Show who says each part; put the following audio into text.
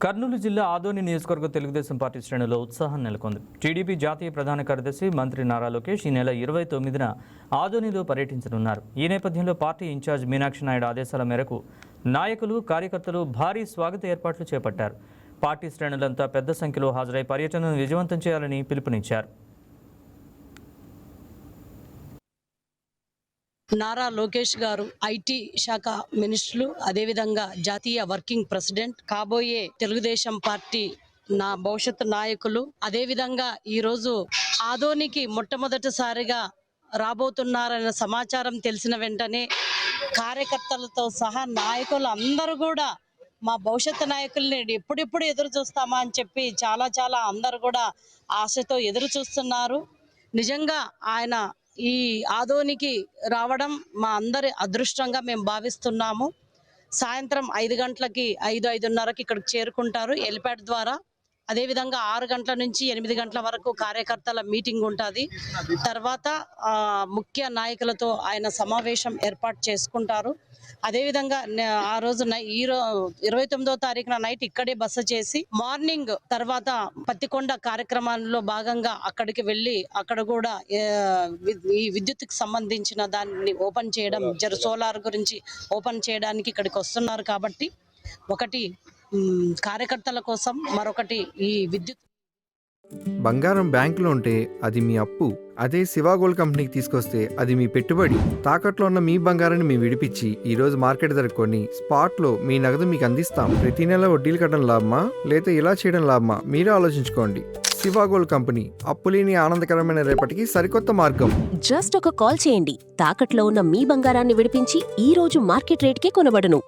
Speaker 1: కర్నూలు జిల్లా ఆదోని నియోజకవర్గ తెలుగుదేశం పార్టీ శ్రేణుల్లో ఉత్సాహం నెలకొంది. టీడీపీ జాతీయ ప్రధాన కార్యదర్శి మంత్రి నారా లోకేష్ ఈ నెల 29న ఆదోనిలో పర్యటించనున్నారు. ఈ నేపథ్యంలో పార్టీ ఇన్ఛార్జ్ మీనాక్షి నాయుడు ఆదేశాల మేరకు నాయకులు, కార్యకర్తలు భారీ స్వాగత ఏర్పాట్లు చేపట్టారు. పార్టీ శ్రేణులంతా పెద్ద సంఖ్యలో హాజరై పర్యటనను విజయవంతం చేయాలని పిలుపునిచ్చారు.
Speaker 2: నారా లోకేష్ గారు ఐటీ శాఖ మినిస్టర్లు, అదేవిధంగా జాతీయ వర్కింగ్ ప్రెసిడెంట్, కాబోయే తెలుగుదేశం పార్టీ నా భవిష్యత్తు నాయకులు, అదేవిధంగా ఈరోజు ఆదోనికి మొట్టమొదటిసారిగా రాబోతున్నారన్న సమాచారం తెలిసిన వెంటనే కార్యకర్తలతో సహా నాయకులు అందరూ కూడా మా భవిష్యత్తు నాయకుల్ని ఎప్పుడెప్పుడు ఎదురు చూస్తామా అని చెప్పి చాలా అందరూ కూడా ఆశతో ఎదురు చూస్తున్నారు. నిజంగా ఆయన ఈ ఆదోనికి రావడం మా అందరి అదృష్టంగా మేము భావిస్తున్నాము. సాయంత్రం 5 గంటలకి 5:30కి ఇక్కడికి చేరుకుంటారు హెలిప్యాడ్ ద్వారా. అదేవిధంగా 6 గంటల నుంచి 8 గంటల వరకు కార్యకర్తల మీటింగ్ ఉంటుంది. తర్వాత ముఖ్య నాయకులతో ఆయన సమావేశం ఏర్పాటు చేసుకుంటారు. అదేవిధంగా ఆ రోజు 29వ తారీఖున నైట్ ఇక్కడే బస చేసి మార్నింగ్ తర్వాత పత్తికొండ కార్యక్రమాల్లో భాగంగా అక్కడికి వెళ్ళి అక్కడ కూడా ఈ విద్యుత్కి సంబంధించిన దాన్ని ఓపెన్ చేయడం, సోలార్ గురించి ఓపెన్ చేయడానికి ఇక్కడికి వస్తున్నారు. కాబట్టి ఒకటి కార్యకర్తల కోసం, మరొకటి ఈ విద్యుత్.
Speaker 3: బంగారం బ్యాంకులో ఉంటే అది మీ అప్పు, అదే శివ గోల్డ్ కంపెనీకి తీసుకొస్తే అది మీ పెట్టుబడి. తాకట్లో ఉన్న మీ బంగారాన్ని మేము విడిపించి ఈ రోజు మార్కెట్ ధర కొని స్పాట్లో మీ నగదు మీకు అందిస్తాం. ప్రతి నెల వడ్డీలు కట్టడం లాభమా లేదా ఇలా చేయడం లాభమా మీరే ఆలోచించుకోండి. శివ గోల్డ్ కంపెనీ, అప్పులేని ఆనందకరమైన రేపటికి సరికొత్త మార్గం.
Speaker 4: జస్ట్ ఒక కాల్ చేయండి. తాకట్లో ఉన్న మీ బంగారాన్ని విడిపించి ఈ రోజు మార్కెట్ రేట్కే కొనబడును.